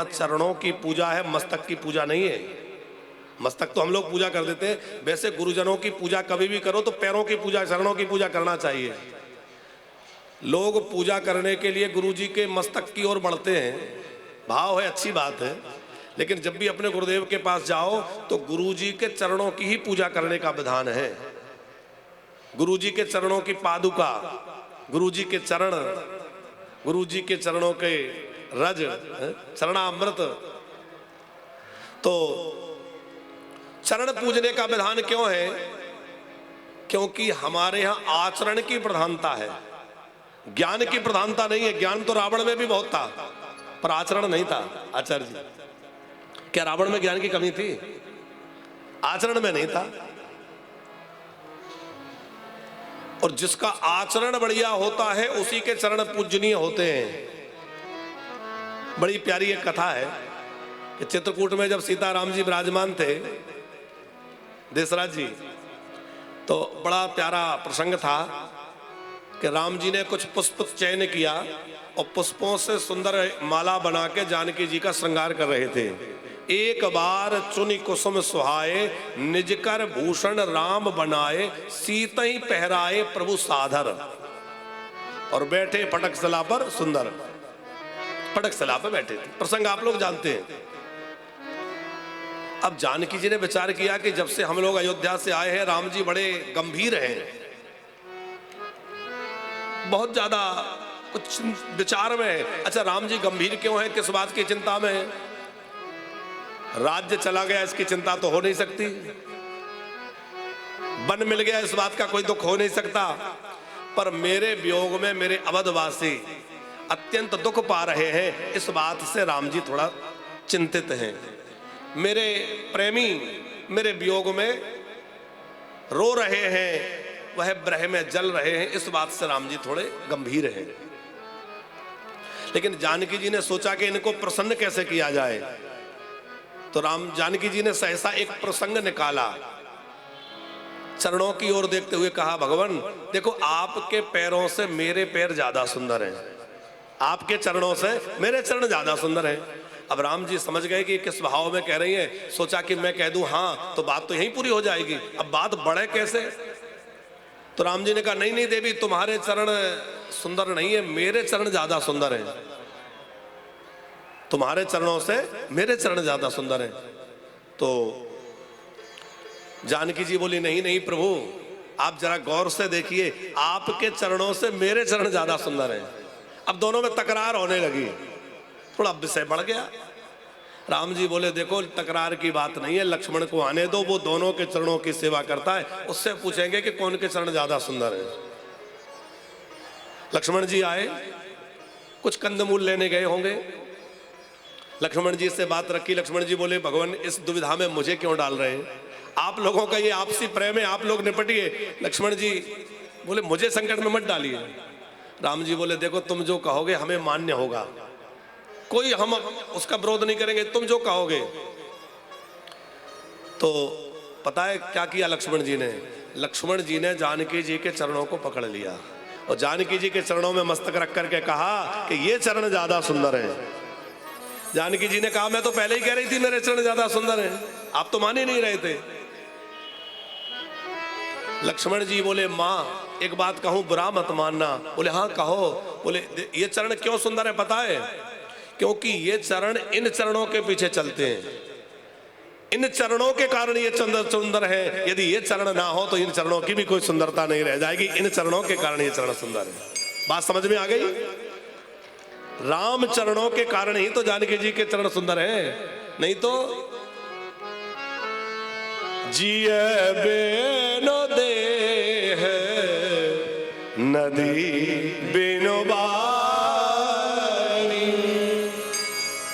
चरणों की पूजा है, मस्तक की पूजा नहीं है। मस्तक तो हम लोग पूजा कर देते हैं, वैसे गुरुजनों की पूजा कभी भी करो तो पैरों की पूजा, चरणों की पूजा करना चाहिए। लोग पूजा करने के लिए गुरुजी के मस्तक की ओर बढ़ते हैं, भाव है, अच्छी बात है, लेकिन जब भी अपने गुरुदेव के पास जाओ तो गुरुजी के चरणों की ही पूजा करने का विधान है। गुरुजी के चरणों की पादुका, गुरुजी के चरण, गुरुजी के चरणों के रज, चरणामृत। तो चरण पूजने का विधान क्यों है? क्योंकि हमारे यहां आचरण की प्रधानता है, ज्ञान की प्रधानता नहीं है। ज्ञान तो रावण में भी बहुत था, पर आचरण नहीं था। आचार्य जी, क्या रावण में ज्ञान की कमी थी? आचरण में नहीं था। और जिसका आचरण बढ़िया होता है उसी के चरण पूजनीय होते हैं। बड़ी प्यारी एक कथा है कि चित्रकूट में जब सीताराम जी विराजमान थे, देशराज जी, तो बड़ा प्यारा प्रसंग था कि राम जी ने कुछ पुष्प चयन किया और पुष्पों से सुंदर माला बना के जानकी जी का श्रृंगार कर रहे थे। एक बार चुनि कुसुम सुहाए, निज कर भूषण राम बनाए, सीतई पहराए प्रभु साधर। और बैठे फटक सला पर सुंदर, फटक सला पर बैठे थे। प्रसंग आप लोग जानते हैं। अब जानकी जी ने विचार किया कि जब से हम लोग अयोध्या से आए हैं, राम जी बड़े गंभीर हैं, बहुत ज्यादा कुछ विचार में है। अच्छा, राम जी गंभीर क्यों है, किस बात की चिंता में है? राज्य चला गया इसकी चिंता तो हो नहीं सकती, वन मिल गया इस बात का कोई दुख हो नहीं सकता, पर मेरे वियोग में मेरे अवधवासी अत्यंत दुख पा रहे हैं, इस बात से राम जी थोड़ा चिंतित हैं। मेरे प्रेमी मेरे वियोग में रो रहे हैं, वह ब्रह में जल रहे हैं, इस बात से राम जी थोड़े गंभीर हैं। लेकिन जानकी जी ने सोचा कि इनको प्रसन्न कैसे किया जाए, तो जानकी जी ने सहसा एक प्रसंग निकाला। चरणों की ओर देखते हुए कहा, भगवान देखो, आपके पैरों से मेरे पैर ज्यादा सुंदर हैं, आपके चरणों से मेरे चरण ज्यादा सुंदर हैं। अब राम जी समझ गए कि किस भाव में कह रही हैं। सोचा कि मैं कह दूं हाँ तो बात तो यहीं पूरी हो जाएगी, अब बात बढ़े कैसे? तो राम जी ने कहा, नहीं नहीं देवी, तुम्हारे चरण सुंदर नहीं है, मेरे चरण ज्यादा सुंदर हैं, तुम्हारे चरणों से मेरे चरण ज्यादा सुंदर हैं। तो जानकी जी बोली, नहीं नहीं प्रभु, आप जरा गौर से देखिए, आपके चरणों से मेरे चरण ज्यादा सुंदर हैं। अब दोनों में तकरार होने लगी, थोड़ा विषय बढ़ गया। राम जी बोले, देखो तकरार की बात नहीं है, लक्ष्मण को आने दो, वो दोनों के चरणों की सेवा करता है, उससे पूछेंगे कि कौन के चरण ज्यादा सुंदर है। लक्ष्मण जी आए, कुछ कंदमूल लेने गए होंगे, लक्ष्मण जी से बात रखी। लक्ष्मण जी बोले, भगवान इस दुविधा में मुझे क्यों डाल रहे हैं? आप लोगों का ये आपसी प्रेम है, आप लोग निपटिए। लक्ष्मण जी बोले, मुझे संकट में मत डालिए। राम जी बोले, देखो तुम जो कहोगे हमें मान्य होगा, कोई हम उसका विरोध नहीं करेंगे, तुम जो कहोगे। तो पता है क्या किया लक्ष्मण जी ने? लक्ष्मण जी ने जानकी जी के चरणों को पकड़ लिया और जानकी जी के चरणों में मस्तक रख करके कहा कि ये चरण ज्यादा सुंदर हैं। जानकी जी ने कहा, मैं तो पहले ही कह रही थी मेरे चरण ज्यादा सुंदर हैं, आप तो मान ही नहीं रहे थे। लक्ष्मण जी बोले, माँ एक बात कहूं, बुरा मत मानना। बोले, हाँ कहो। बोले, ये चरण क्यों सुंदर है पता है? क्योंकि ये चरण इन चरणों के पीछे चलते हैं, इन चरणों के कारण ये सुंदर है। यदि ये चरण ना हो तो इन चरणों की भी कोई सुंदरता नहीं रह जाएगी, इन चरणों के कारण ये चरण सुंदर है। बात समझ में आ गई? राम चरणों के कारण ही तो जानकी जी के चरण सुंदर हैं, नहीं तो जिए बेनो देह नदी बिनु बानी,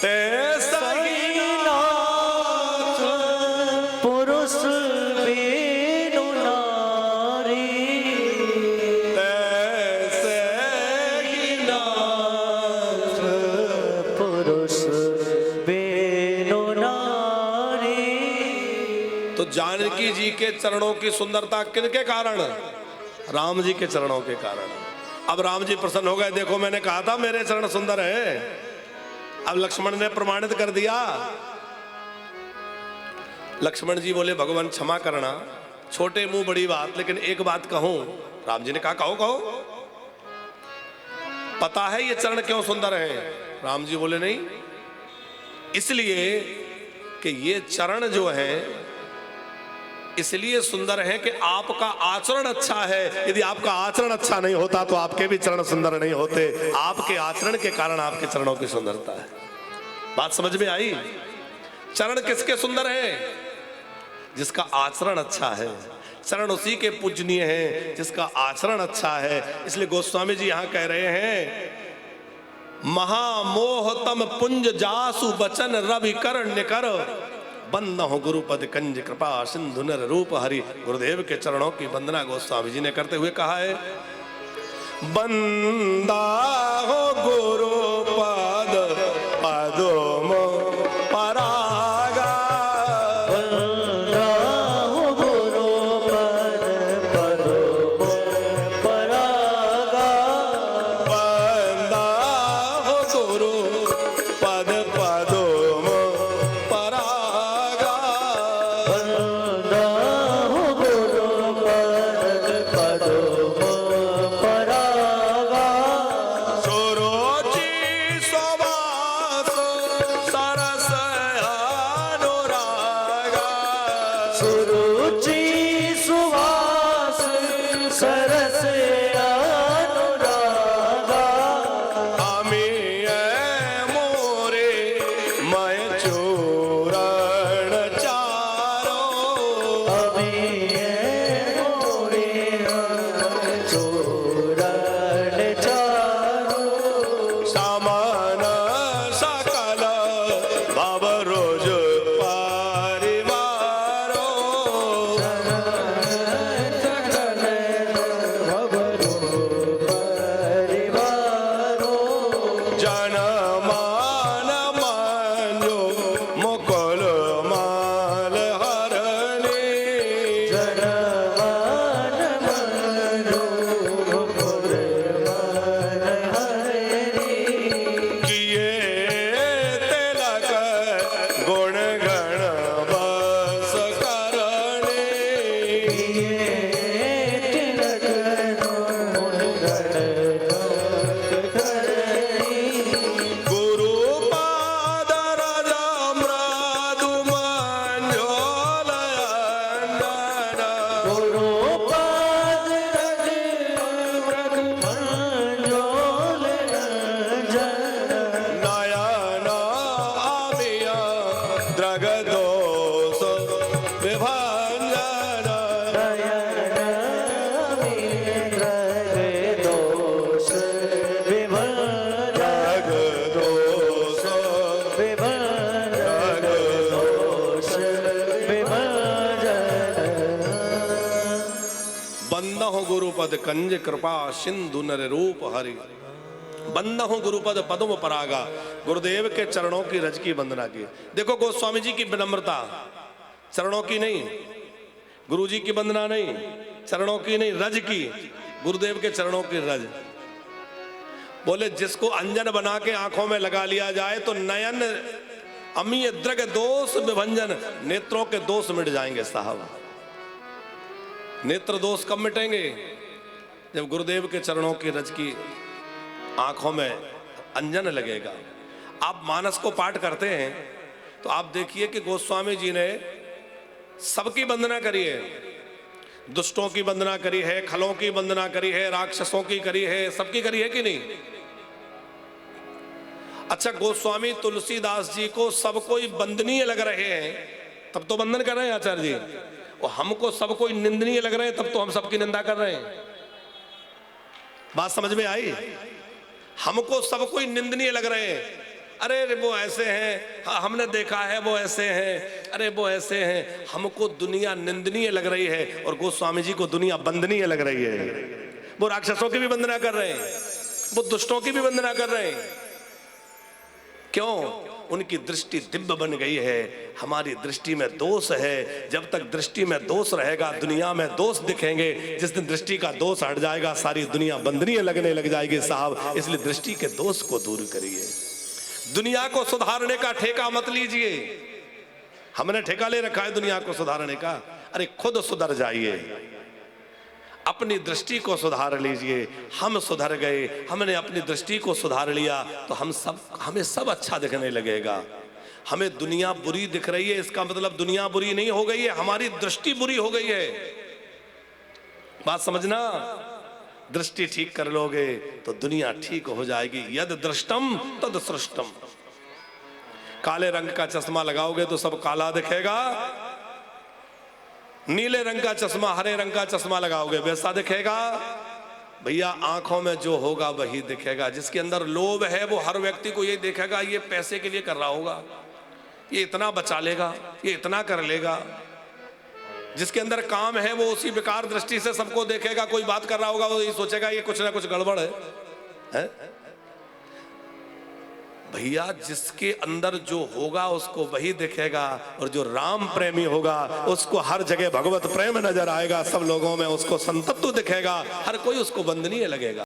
तैसा ही नाथ पुरुष बिनु नारी, तैसे ही नाथ पुरुष बिनु नारी। तो जानकी जी के चरणों की सुंदरता किनके कारण? राम जी के चरणों के कारण। अब राम जी प्रसन्न हो गए, देखो मैंने कहा था मेरे चरण सुंदर हैं। अब लक्ष्मण ने प्रमाणित कर दिया। लक्ष्मण जी बोले भगवान क्षमा करना, छोटे मुंह बड़ी बात, लेकिन एक बात कहूं। राम जी ने कहा कहो कहो। पता है ये चरण क्यों सुंदर हैं? राम जी बोले नहीं, इसलिए कि ये चरण जो है इसलिए सुंदर है कि आपका आचरण अच्छा है। यदि आपका आचरण अच्छा नहीं होता तो आपके भी चरण सुंदर नहीं होते। आपके आचरण के कारण आपके चरणों की सुंदरता है। बात समझ में आई? चरण किसके सुंदर हैं? जिसका आचरण अच्छा है। चरण उसी के पूजनीय हैं जिसका आचरण अच्छा है। इसलिए गोस्वामी जी यहां कह रहे हैं, महामोहतम पुंज जासु बचन रवि कर निकर बंद हो गुरुपद कंज कृपा सिंधु नर रूप हरि। गुरुदेव के चरणों की वंदना गोस्वामी जी ने करते हुए कहा है, बंदा हो गुरुपद पदोम परागा। बंदा हो गुरुपद पदोम परागा। बंदा हो गुरुपद पदोम परागा। बंदा हो गुरुपद पदोम परागा। सुरुचि सुवास सरस अनुरागा। सुरुचि सुवास सरस अनुरागा। अमी मोरे मय चूरण चारो। अभी मोरे चूरण चारो। समान सकल भव रोज परिवारो। जन मान मांजो मुकुल माल हरणी। किए तिलक गुण गण बस करणी। गुरुपाद राजा मृदु मंजोल अंजन। नयन अमिया द्रग दोष विभंजन। द्रग दोष बंद हो गुरुपद कंज कृपा सिंधु नर रूप हरि। बंद हो गुरुपद पद्म परागा। गुरुदेव के चरणों की रज की वंदना की। देखो गोस्वामी जी की विनम्रता, चरणों की नहीं, गुरु जी की वंदना नहीं, चरणों की नहीं, रज की, गुरुदेव के चरणों की रज। बोले जिसको अंजन बना के आंखों में लगा लिया जाए तो नयन अमीय द्रग दोष विभंजन, नेत्रों के दोष मिट जाएंगे साहब। नेत्र दोष कब मिटेंगे? जब गुरुदेव के चरणों की रज की आंखों में अंजन लगेगा। आप मानस को पाठ करते हैं तो आप देखिए कि गोस्वामी जी ने सबकी वंदना करी है। दुष्टों की वंदना करी है, खलों की वंदना करी है, राक्षसों की करी है, सबकी करी है कि नहीं? अच्छा, गोस्वामी तुलसीदास जी को सब कोई वंदनीय लग रहे हैं तब तो वंदन कर रहे हैं आचार्य जी, और हमको सब कोई निंदनीय लग रहे हैं तब तो हम सबकी निंदा कर रहे हैं। बात समझ में आई? हमको सब कोई निंदनीय लग रहे हैं, अरे वो ऐसे हैं, हाँ हमने देखा है वो ऐसे हैं, अरे वो ऐसे हैं। हमको दुनिया निंदनीय लग रही है और गोस्वामी जी को दुनिया वंदनीय लग रही है। वो राक्षसों की भी वंदना कर रहे हैं, वो दुष्टों की भी वंदना कर रहे हैं। क्यों? उनकी दृष्टि दिव्य बन गई है, हमारी दृष्टि में दोष है। जब तक दृष्टि में दोष रहेगा दुनिया में दोष दिखेंगे। जिस दिन दृष्टि का दोष हट जाएगा सारी दुनिया वंदनीय लगने लग जाएगी साहब। इसलिए दृष्टि के दोष को दूर करिए। दुनिया को सुधारने का ठेका मत लीजिए। हमने ठेका ले रखा है दुनिया को सुधारने का। अरे खुद सुधर जाइए, अपनी दृष्टि को सुधार लीजिए। हम सुधर गए, हमने अपनी दृष्टि को सुधार लिया तो हमें सब अच्छा दिखने लगेगा। हमें दुनिया बुरी दिख रही है, इसका मतलब दुनिया बुरी नहीं हो गई है, हमारी दृष्टि बुरी हो गई है। बात समझना, दृष्टि ठीक कर लोगे तो दुनिया ठीक हो जाएगी। यद दृष्टम तद सृष्टम। काले रंग का चश्मा लगाओगे तो सब काला दिखेगा, नीले रंग का चश्मा, हरे रंग का चश्मा लगाओगे वैसा दिखेगा। भैया आंखों में जो होगा वही दिखेगा। जिसके अंदर लोभ है वो हर व्यक्ति को ये देखेगा, ये पैसे के लिए कर रहा होगा, ये इतना बचा लेगा, ये इतना कर लेगा। जिसके अंदर काम है वो उसी विकार दृष्टि से सबको देखेगा। कोई बात कर रहा होगा वो ये सोचेगा ये कुछ ना कुछ गड़बड़ है? भैया जिसके अंदर जो होगा उसको वही दिखेगा, और जो राम प्रेमी होगा उसको हर जगह भगवत प्रेम नजर आएगा। सब लोगों में उसको संतत्व दिखेगा, हर कोई उसको वंदनीय लगेगा।